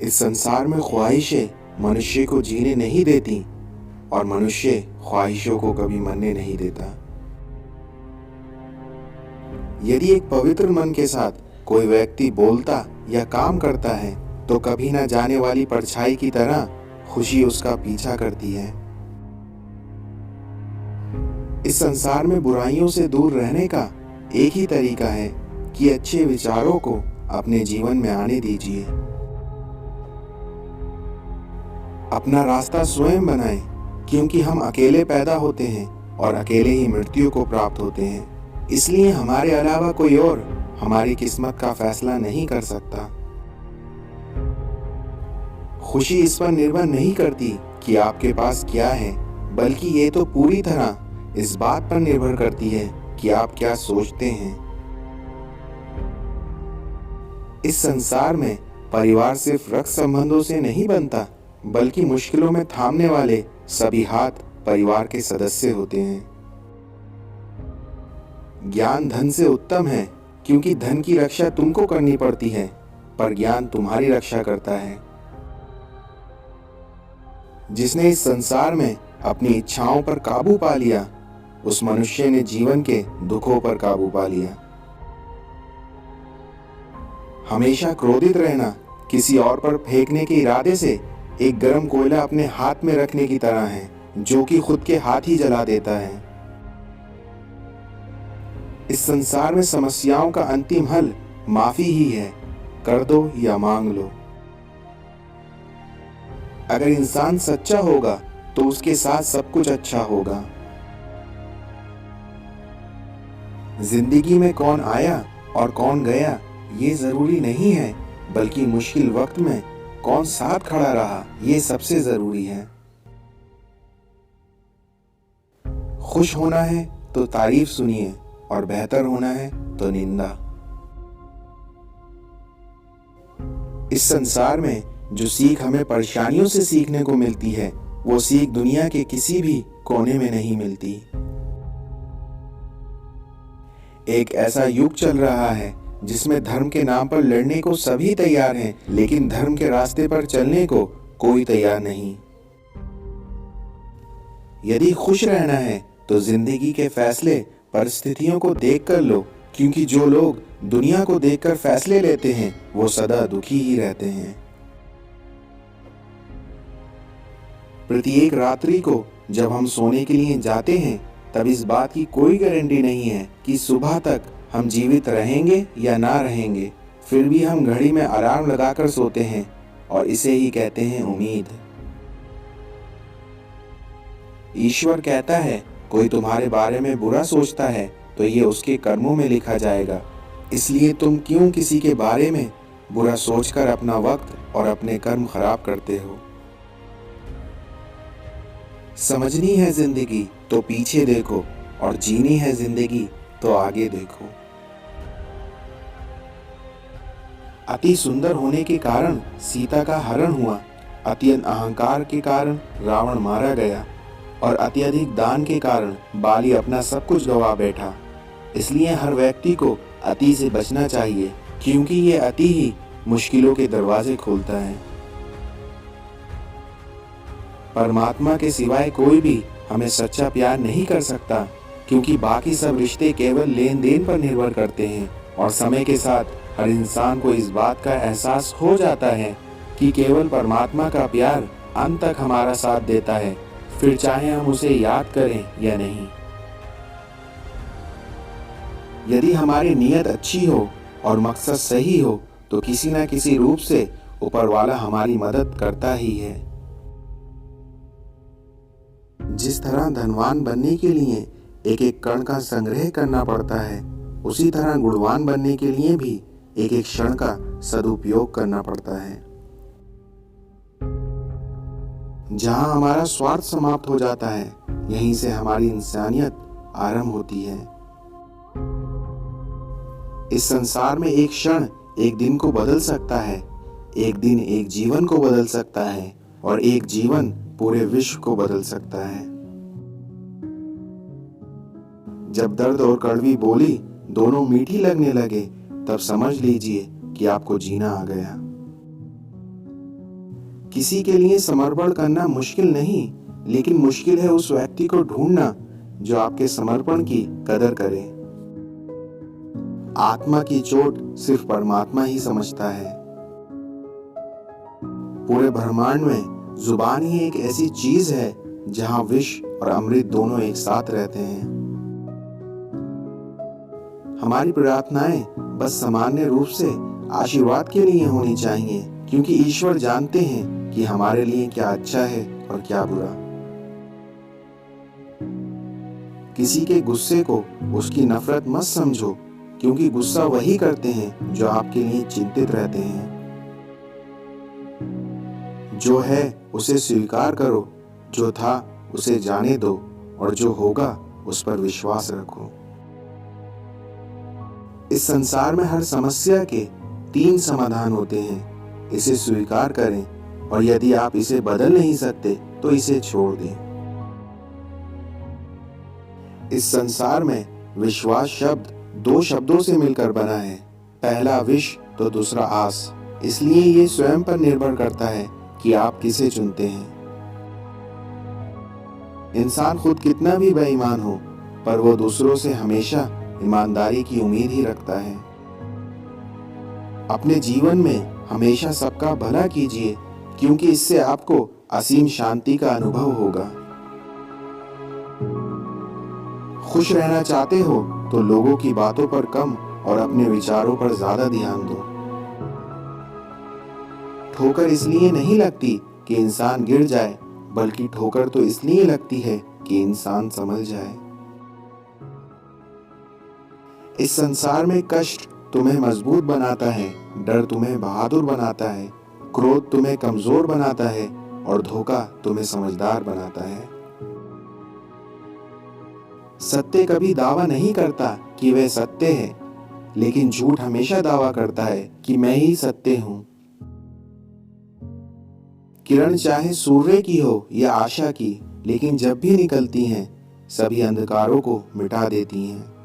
इस संसार में ख्वाहिशें मनुष्य को जीने नहीं देती और मनुष्य ख्वाहिशों को कभी मरने नहीं देता। यदि एक पवित्र मन के साथ कोई व्यक्ति बोलता या काम करता है तो कभी न जाने वाली परछाई की तरह खुशी उसका पीछा करती है। इस संसार में बुराइयों से दूर रहने का एक ही तरीका है कि अच्छे विचारों को अपने जीवन में आने दीजिए। अपना रास्ता स्वयं बनाएं, क्योंकि हम अकेले पैदा होते हैं और अकेले ही मृत्यु को प्राप्त होते हैं। इसलिए हमारे अलावा कोई और हमारी किस्मत का फैसला नहीं कर सकता। खुशी इस पर निर्भर नहीं करती कि आपके पास क्या है, बल्कि ये तो पूरी तरह इस बात पर निर्भर करती है कि आप क्या सोचते हैं। इस संसार में परिवार सिर्फ रक्त संबंधों से नहीं बनता, बल्कि मुश्किलों में थामने वाले सभी हाथ परिवार के सदस्य होते हैं। ज्ञान धन से उत्तम है, क्योंकि धन की रक्षा तुमको करनी पड़ती है, पर ज्ञान तुम्हारी रक्षा करता है। जिसने इस संसार में अपनी इच्छाओं पर काबू पा लिया, उस मनुष्य ने जीवन के दुखों पर काबू पा लिया। हमेशा क्रोधित रहना किसी और पर फेंकने के इरादे से एक गर्म कोयला अपने हाथ में रखने की तरह है, जो कि खुद के हाथ ही जला देता है। इस संसार में समस्याओं का अंतिम हल माफी ही है, कर दो या मांग लो। अगर इंसान सच्चा होगा तो उसके साथ सब कुछ अच्छा होगा। जिंदगी में कौन आया और कौन गया ये जरूरी नहीं है, बल्कि मुश्किल वक्त में कौन साथ खड़ा रहा ये सबसे जरूरी है। खुश होना है तो तारीफ सुनिए और बेहतर होना है तो निंदा। इस संसार में जो सीख हमें परेशानियों से सीखने को मिलती है, वो सीख दुनिया के किसी भी कोने में नहीं मिलती। एक ऐसा युग चल रहा है जिसमें धर्म के नाम पर लड़ने को सभी तैयार हैं, लेकिन धर्म के रास्ते पर चलने को कोई तैयार नहीं। यदि खुश रहना है तो जिंदगी के फैसले परिस्थितियों को देखकर लो, क्योंकि जो लोग दुनिया को देखकर फैसले लेते हैं वो सदा दुखी ही रहते हैं। प्रत्येक रात्रि को जब हम सोने के लिए जाते हैं, तब इस बात की कोई गारंटी नहीं है कि सुबह तक हम जीवित रहेंगे या ना रहेंगे। फिर भी हम घड़ी में अलार्म लगाकर सोते हैं और इसे ही कहते हैं उम्मीद। ईश्वर कहता है, कोई तुम्हारे बारे में बुरा सोचता है तो ये उसके कर्मों में लिखा जाएगा। इसलिए तुम क्यों किसी के बारे में बुरा सोचकर अपना वक्त और अपने कर्म खराब करते हो। समझनी है जिंदगी तो पीछे देखो, और जीनी है जिंदगी तो आगे देखो। अति सुंदर होने के कारण सीता का हरण हुआ, अत्यंत अहंकार के कारण रावण मारा गया, और अत्यधिक दान के कारण बाली अपना सब कुछ गवा बैठा। इसलिए हर व्यक्ति को अति से बचना चाहिए, क्योंकि ये अति ही मुश्किलों के दरवाजे खोलता है। परमात्मा के सिवाय कोई भी हमें सच्चा प्यार नहीं कर सकता, क्योंकि बाकी सब रिश्ते केवल लेन देन पर निर्भर करते हैं। और समय के साथ हर इंसान को इस बात का एहसास हो जाता है कि केवल परमात्मा का प्यार अंत तक हमारा साथ देता है, फिर चाहे हम उसे याद करें या नहीं। यदि हमारी नीयत अच्छी हो और मकसद सही हो तो किसी न किसी रूप से ऊपर वाला हमारी मदद करता ही है। जिस तरह धनवान बनने के लिए एक एक कण का संग्रह करना पड़ता है, उसी तरह गुणवान बनने के लिए भी एक एक क्षण का सदुपयोग करना पड़ता है। जहां हमारा स्वार्थ समाप्त हो जाता है, यहीं से हमारी इंसानियत आरंभ होती है। इस संसार में एक क्षण एक दिन को बदल सकता है, एक दिन एक जीवन को बदल सकता है, और एक जीवन पूरे विश्व को बदल सकता है। जब दर्द और कड़वी बोली दोनों मीठी लगने लगे, तब समझ लीजिए कि आपको जीना आ गया। किसी के लिए समर्पण करना मुश्किल नहीं, लेकिन मुश्किल है उस व्यक्ति को ढूंढना जो आपके समर्पण की कदर करे। आत्मा की चोट सिर्फ परमात्मा ही समझता है। पूरे ब्रह्मांड में जुबान ही एक ऐसी चीज है जहां विष और अमृत दोनों एक साथ रहते हैं। हमारी प्रार्थनाएं बस सामान्य रूप से आशीर्वाद के लिए होनी चाहिए, क्योंकि ईश्वर जानते हैं कि हमारे लिए क्या अच्छा है और क्या बुरा। किसी के गुस्से को उसकी नफरत मत समझो, क्योंकि गुस्सा वही करते हैं जो आपके लिए चिंतित रहते हैं। जो है उसे स्वीकार करो, जो था उसे जाने दो, और जो होगा उस पर विश्वास रखो। इस संसार में हर समस्या के 3 समाधान होते हैं। इसे स्वीकार करें, और यदि आप इसे बदल नहीं सकते तो इसे छोड़ दें। इस संसार में विश्वास शब्द 2 शब्दों से मिलकर बना है, पहला विश तो दूसरा आस। इसलिए ये स्वयं पर निर्भर करता है कि आप किसे चुनते हैं। इंसान खुद कितना भी बेईमान हो, पर वो दूसरों से हमेशा ईमानदारी की उम्मीद ही रखता है। अपने जीवन में हमेशा सबका भला कीजिए, क्योंकि इससे आपको असीम शांति का अनुभव होगा। खुश रहना चाहते हो तो लोगों की बातों पर कम और अपने विचारों पर ज्यादा ध्यान दो। ठोकर इसलिए नहीं लगती कि इंसान गिर जाए, बल्कि ठोकर तो इसलिए लगती है कि इंसान संभल जाए। इस संसार में कष्ट तुम्हें मजबूत बनाता है, डर तुम्हें बहादुर बनाता है, क्रोध तुम्हें कमजोर बनाता है, और धोखा तुम्हें समझदार बनाता है। सत्य कभी दावा नहीं करता कि वह सत्य है, लेकिन झूठ हमेशा दावा करता है कि मैं ही सत्य हूं। किरण चाहे सूर्य की हो या आशा की, लेकिन जब भी निकलती हैं, सभी अंधकारों को मिटा देती हैं।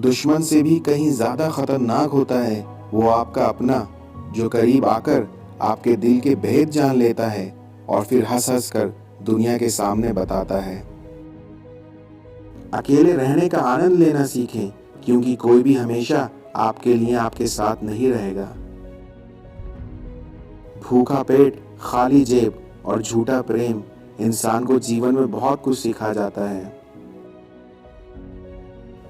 दुश्मन से भी कहीं ज्यादा खतरनाक होता है वो आपका अपना, जो करीब आकर आपके दिल के भेद जान लेता है और फिर हंस हंस कर दुनिया के सामने बताता है। अकेले रहने का आनंद लेना सीखें, क्योंकि कोई भी हमेशा आपके लिए आपके साथ नहीं रहेगा। भूखा पेट, खाली जेब और झूठा प्रेम इंसान को जीवन में बहुत कुछ सिखा जाता है।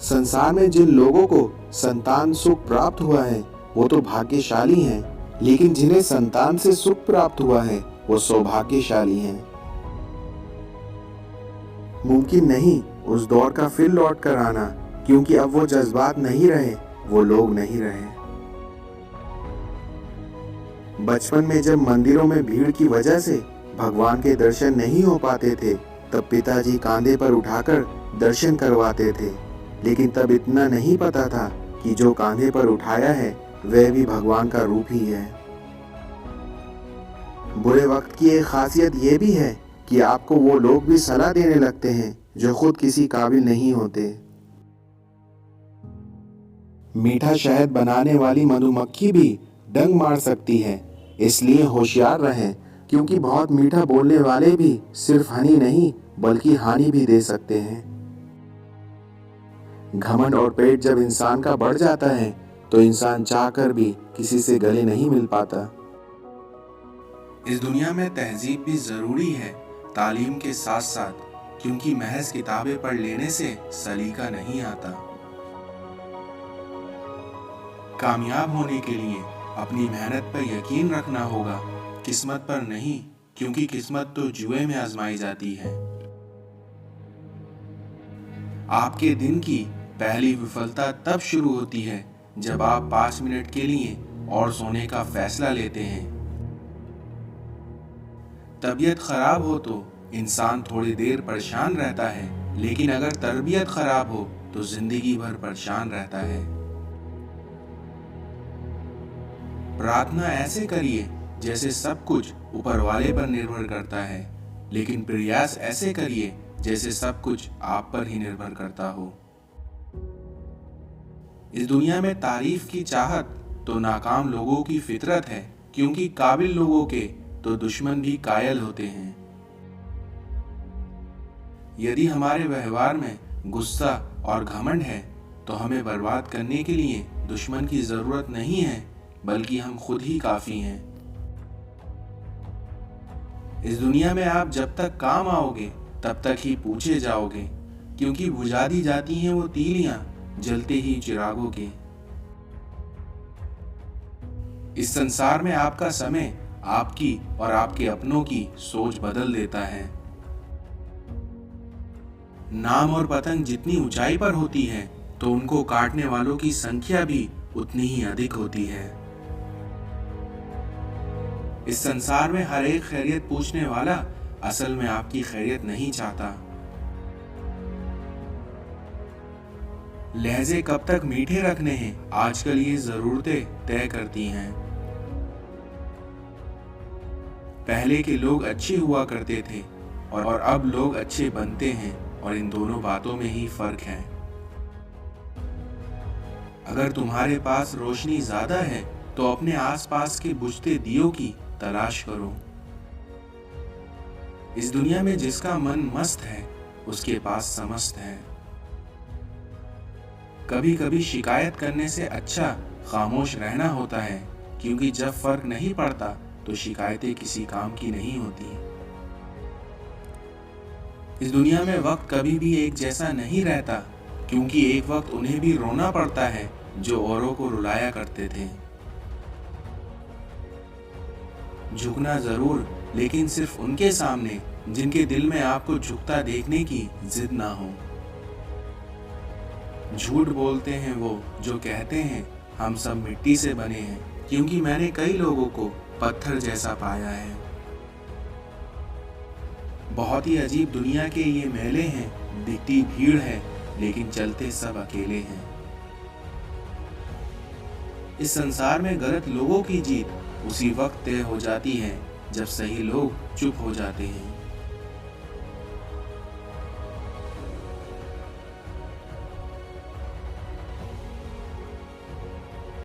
संसार में जिन लोगों को संतान सुख प्राप्त हुआ है वो तो भाग्यशाली हैं, लेकिन जिन्हें संतान से सुख प्राप्त हुआ है वो सौभाग्यशाली हैं। मुमकिन नहीं उस दौर का फिर लौट कर आना, क्योंकि अब वो जज्बात नहीं रहे, वो लोग नहीं रहे। बचपन में जब मंदिरों में भीड़ की वजह से भगवान के दर्शन नहीं हो पाते थे, तब पिताजी कांधे पर उठाकर दर्शन करवाते थे, लेकिन तब इतना नहीं पता था कि जो कांधे पर उठाया है वह भी भगवान का रूप ही है। बुरे वक्त की एक खासियत यह भी है कि आपको वो लोग भी सलाह देने लगते हैं जो खुद किसी काबिल नहीं होते। मीठा शहद बनाने वाली मधुमक्खी भी डंक मार सकती है, इसलिए होशियार रहें, क्योंकि बहुत मीठा बोलने वाले भी सिर्फ हनी नहीं बल्कि हानि भी दे सकते हैं। घमंड और पेट जब इंसान का बढ़ जाता है तो इंसान चाहकर भी किसी से गले नहीं मिल पाता। इस दुनिया में तहजीब भी जरूरी है तालीम के साथ साथ, क्योंकि महज किताबें पढ़ लेने से सलीका नहीं आता। कामयाब होने के लिए अपनी मेहनत पर यकीन रखना होगा, किस्मत पर नहीं, क्योंकि किस्मत तो जुए में आजमाई जाती है। आपके दिन की पहली विफलता तब शुरू होती है जब आप 5 मिनट के लिए और सोने का फैसला लेते हैं। तबीयत खराब हो तो इंसान थोड़ी देर परेशान रहता है, लेकिन अगर तरबियत खराब हो तो जिंदगी भर परेशान रहता है। प्रार्थना ऐसे करिए जैसे सब कुछ ऊपर वाले पर निर्भर करता है, लेकिन प्रयास ऐसे करिए जैसे सब कुछ आप पर ही निर्भर करता हो। इस दुनिया में तारीफ की चाहत तो नाकाम लोगों की फितरत है, क्योंकि काबिल लोगों के तो दुश्मन भी कायल होते हैं। यदि हमारे व्यवहार में गुस्सा और घमंड है तो हमें बर्बाद करने के लिए दुश्मन की जरूरत नहीं है, बल्कि हम खुद ही काफी हैं। इस दुनिया में आप जब तक काम आओगे तब तक ही पूछे जाओगे, क्योंकि बुझा दी जाती हैं वो तीलियां जलते ही चिरागों के। इस संसार में आपका समय आपकी और आपके अपनों की सोच बदल देता है। नाम और पतंग जितनी ऊंचाई पर होती है तो उनको काटने वालों की संख्या भी उतनी ही अधिक होती है। इस संसार में हर एक खैरियत पूछने वाला असल में आपकी खैरियत नहीं चाहता। लहजे कब तक मीठे रखने हैं, आजकल ये जरूरतें तय करती हैं। पहले के लोग अच्छे हुआ करते थे और अब लोग अच्छे बनते हैं, और इन दोनों बातों में ही फर्क है। अगर तुम्हारे पास रोशनी ज्यादा है तो अपने आसपास के बुझते दियों की तलाश करो। इस दुनिया में जिसका मन मस्त है उसके पास समस्त है। कभी कभी शिकायत करने से अच्छा खामोश रहना होता है, क्योंकि जब फर्क नहीं पड़ता तो शिकायतें किसी काम की नहीं होती। इस दुनिया में वक्त कभी भी एक जैसा नहीं रहता, क्योंकि एक वक्त उन्हें भी रोना पड़ता है जो औरों को रुलाया करते थे। झुकना जरूर, लेकिन सिर्फ उनके सामने जिनके दिल में आपको झुकता देखने की जिद ना हो। झूठ बोलते हैं वो जो कहते हैं हम सब मिट्टी से बने हैं, क्योंकि मैंने कई लोगों को पत्थर जैसा पाया है। बहुत ही अजीब दुनिया के ये मेले हैं, दिखती भीड़ है लेकिन चलते सब अकेले हैं। इस संसार में गलत लोगों की जीत उसी वक्त तय हो जाती है जब सही लोग चुप हो जाते हैं।